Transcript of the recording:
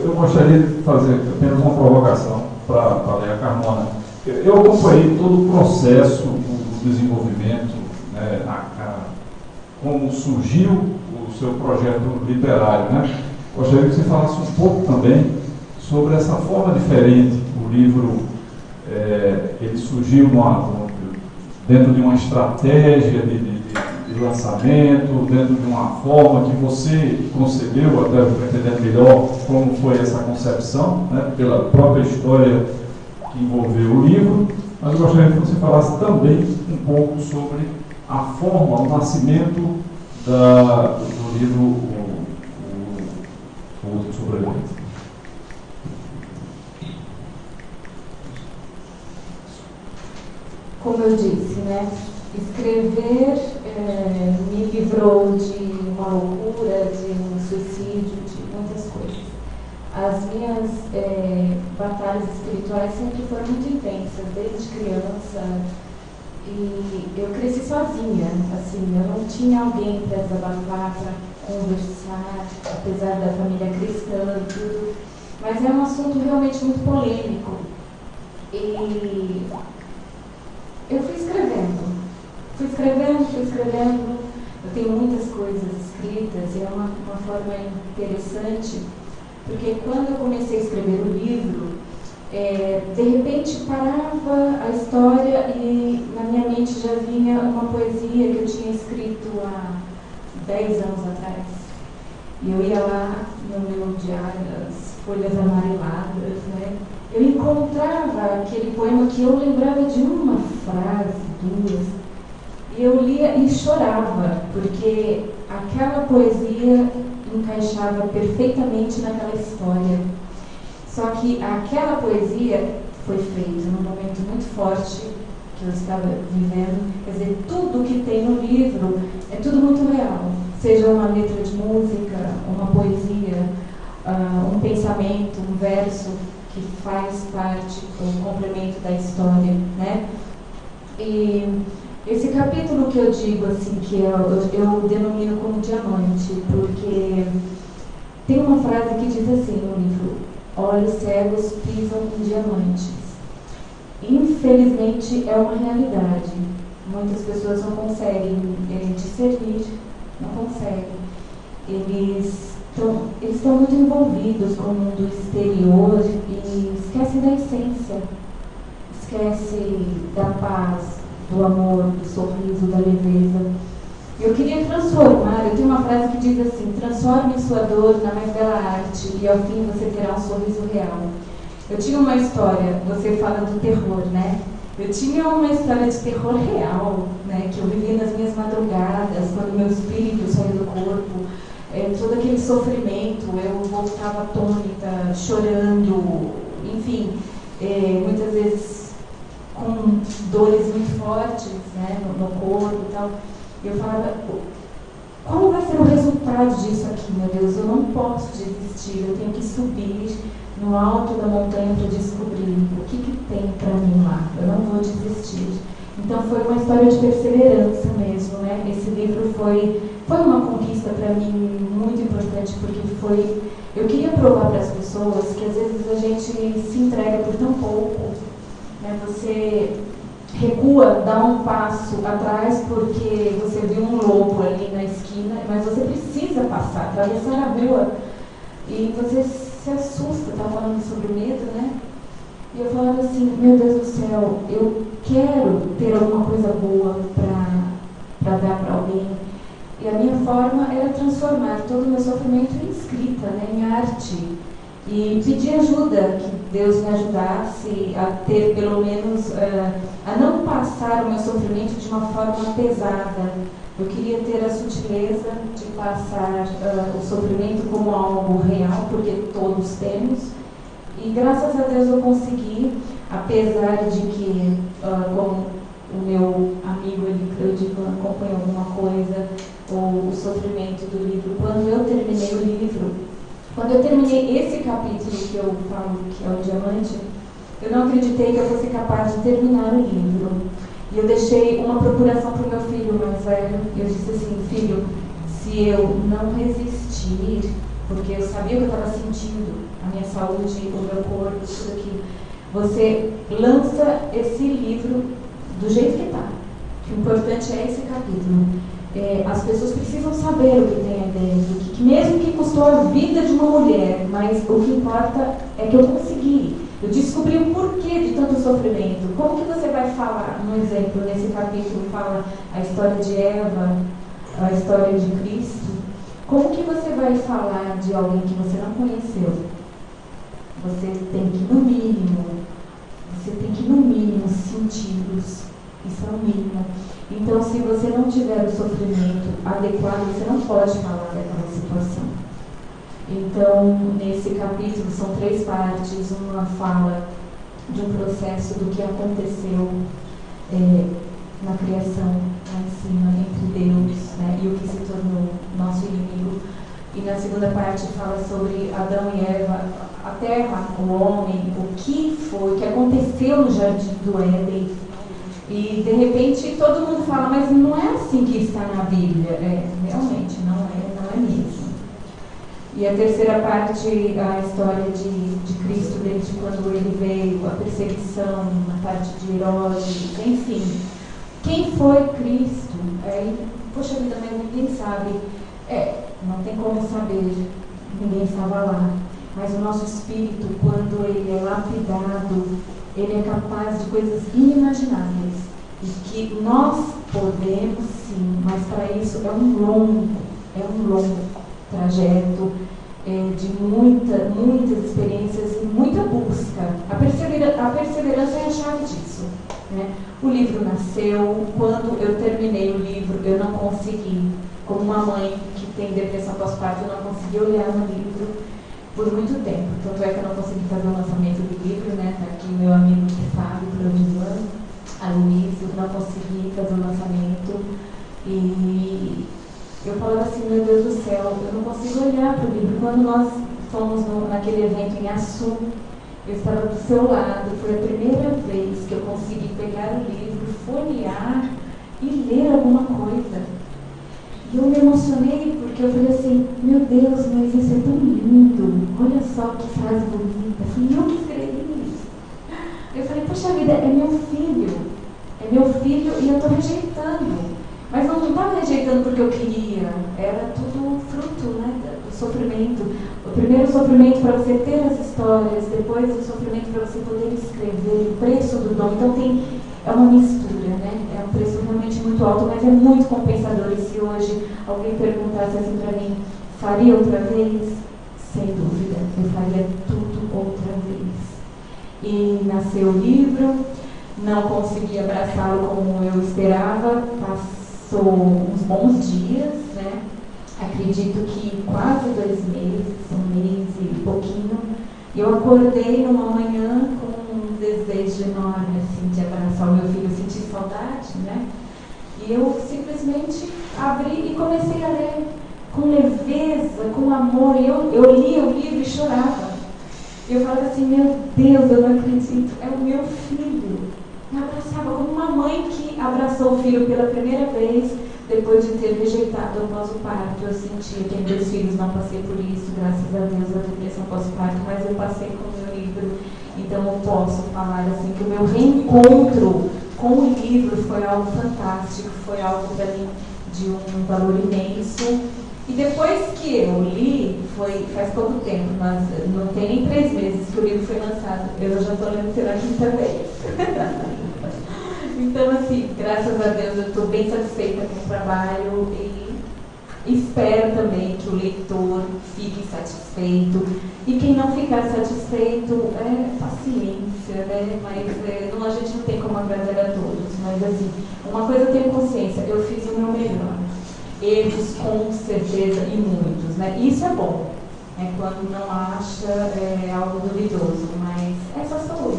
eu gostaria de fazer apenas uma provocação para a Leia Carmona. Eu acompanhei todo o processo do desenvolvimento, né, como surgiu o seu projeto literário, né? Gostaria que você falasse um pouco também sobre essa forma diferente. O livro ele surgiu dentro de uma estratégia de lançamento, dentro de uma forma que você concebeu, até para entender melhor como foi essa concepção, né, pela própria história que envolveu o livro, mas eu gostaria que você falasse também um pouco sobre a forma, o nascimento do livro O Último Sobrevivente. Como eu disse, né, escrever me livrou de uma loucura, de um suicídio, de muitas coisas. As minhas batalhas espirituais sempre foram muito intensas, desde criança. E eu cresci sozinha, assim, eu não tinha alguém para desabafar, para conversar, apesar da família cristã e tudo. Mas é um assunto realmente muito polêmico. E eu fui escrevendo. Eu tenho muitas coisas escritas e é uma forma interessante, porque quando eu comecei a escrever o livro, de repente parava a história e na minha mente já vinha uma poesia que eu tinha escrito há 10 anos atrás. E eu ia lá no meu diário, as folhas amareladas, né? Eu encontrava aquele poema que eu lembrava de uma frase, duas, e eu lia e chorava, porque aquela poesia encaixava perfeitamente naquela história. Só que aquela poesia foi feita num momento muito forte que eu estava vivendo. Quer dizer, tudo que tem no livro é tudo muito real. Seja uma letra de música, uma poesia, um pensamento, um verso que faz parte do complemento da história, né? E esse capítulo que eu digo, assim, que eu denomino como diamante, porque tem uma frase que diz assim no livro: olhos cegos pisam em diamantes. Infelizmente é uma realidade. Muitas pessoas não conseguem discernir, não conseguem. Eles estão muito envolvidos com o mundo exterior e esquecem da essência, esquecem da paz, do amor, do sorriso, da leveza. Eu queria transformar, eu tenho uma frase que diz assim: transforme sua dor na mais bela arte e ao fim você terá um sorriso real. Eu tinha uma história, você fala do terror, né? Eu tinha uma história de terror real, né? Que eu vivia nas minhas madrugadas, quando meu espírito saía do corpo, todo aquele sofrimento, eu voltava atônita, chorando, enfim, muitas vezes com dores muito fortes, né? no corpo e tal. Eu falava, qual vai ser o resultado disso aqui, meu Deus? Eu não posso desistir, eu tenho que subir no alto da montanha para descobrir o que tem para mim lá. Eu não vou desistir. Então foi uma história de perseverança mesmo, né? Esse livro foi uma conquista para mim muito importante, porque eu queria provar para as pessoas que às vezes a gente se entrega por tão pouco, né? Você recua, dá um passo atrás porque você viu um lobo ali na esquina, mas você precisa passar, atravessar a rua e você se assusta. Estava falando sobre o medo, né? E eu falava assim, meu Deus do céu, eu quero ter alguma coisa boa para dar para alguém. E a minha forma era transformar todo o meu sofrimento em escrita, né, em arte. E pedir ajuda, que Deus me ajudasse a ter pelo menos, a não passar o meu sofrimento de uma forma pesada. Eu queria ter a sutileza de passar o sofrimento como algo real, porque todos temos. E graças a Deus eu consegui, apesar de que, como o meu amigo, eu digo, acompanhou alguma coisa, ou o sofrimento do livro, quando eu terminei o livro, quando eu terminei esse capítulo que eu falo que é o diamante, eu não acreditei que eu fosse capaz de terminar o livro. E eu deixei uma procuração para o meu filho mais velho. Eu disse assim, filho, se eu não resistir, porque eu sabia o que eu estava sentindo, a minha saúde, o meu corpo, tudo aquilo. Você lança esse livro do jeito que está. O importante é esse capítulo. As pessoas precisam saber o que tem aí dentro, que mesmo que custou a vida de uma mulher, mas o que importa é que eu consegui. Eu descobri o porquê de tanto sofrimento. Como que você vai falar, um exemplo, nesse capítulo fala a história de Eva, a história de Cristo. Como que você vai falar de alguém que você não conheceu? Você tem que, no mínimo, senti-los. Isso é o mínimo. Então, se você não tiver o sofrimento adequado, você não pode falar daquela situação. Então, nesse capítulo, são 3 partes. Uma fala de um processo do que aconteceu na criação, lá em cima, entre Deus, né, e o que se tornou nosso inimigo. E na segunda parte fala sobre Adão e Eva, a terra, o homem, o que aconteceu no jardim do Éden. E de repente todo mundo fala, mas não é assim que está na Bíblia. Realmente não é mesmo. E a terceira parte, a história de Cristo, desde quando ele veio, a perseguição, a parte de Herodes, enfim. Quem foi Cristo? Poxa vida, mas ninguém sabe. Não tem como saber, ninguém estava lá. Mas o nosso espírito, quando ele é lapidado, ele é capaz de coisas inimagináveis. E que nós podemos sim, mas para isso é um longo trajeto de muitas experiências e muita busca. A perseverança é a chave disso, né? O livro nasceu, quando eu terminei o livro, eu não consegui, como uma mãe que tem depressão pós-parto, eu não consegui olhar no livro por muito tempo. Tanto é que eu não consegui fazer o lançamento do livro, né? Tá aqui meu amigo que sabe, provisor, a Luísa, não consegui fazer o lançamento. E eu falava assim, meu Deus do céu, eu não consigo olhar para o livro. Quando nós fomos naquele evento em Açu, eu estava do seu lado, foi a primeira vez que eu consegui pegar o livro, folhear e ler alguma coisa. E eu me emocionei porque eu falei assim, meu Deus, mas isso é tão lindo, olha só que frase bonita, fui eu que escrevi isso. Eu falei, poxa vida, é meu filho e eu estou rejeitando. Mas não estava rejeitando porque eu queria, era tudo fruto, né, do sofrimento. O primeiro sofrimento para você ter as histórias, depois o sofrimento para você poder escrever, o preço do dom. Então é uma mistura, né? É um preço realmente muito alto, mas é muito compensador. E se hoje alguém perguntasse assim para mim, faria outra vez? Sem dúvida, eu faria tudo outra vez. E nasceu o livro, não consegui abraçá-lo como eu esperava, passou uns bons dias, né? Acredito que quase 2 meses, 1 mês e pouquinho. Eu acordei numa manhã com um desejo enorme, assim, de abraçar o meu filho, eu senti saudade, né? E eu simplesmente abri e comecei a ler com leveza, com amor. E eu lia o livro e chorava. E eu falava assim, meu Deus, eu não acredito, é o meu filho. Me abraçava como uma mãe que abraçou o filho pela primeira vez, depois de ter rejeitado após o parto. Eu sentia que meus filhos não passei por isso, graças a Deus, a depressão pós-parto, mas eu passei com o meu livro. Então eu posso falar assim que o meu reencontro com o livro foi algo fantástico, foi algo para mim de um valor imenso. E depois que eu li, faz pouco tempo, mas não tem nem 3 meses que o livro foi lançado. Eu já estou lendo pela 5ª vez. Então, assim, graças a Deus, eu estou bem satisfeita com o trabalho e espero também que o leitor fique satisfeito. E quem não ficar satisfeito, paciência, né? Mas a gente não tem como agradar a todos. Mas, assim, uma coisa eu tenho consciência, eu fiz o meu melhor. Erros, com certeza, e muitos, né? Isso é bom, quando não acha algo duvidoso, mas essa sou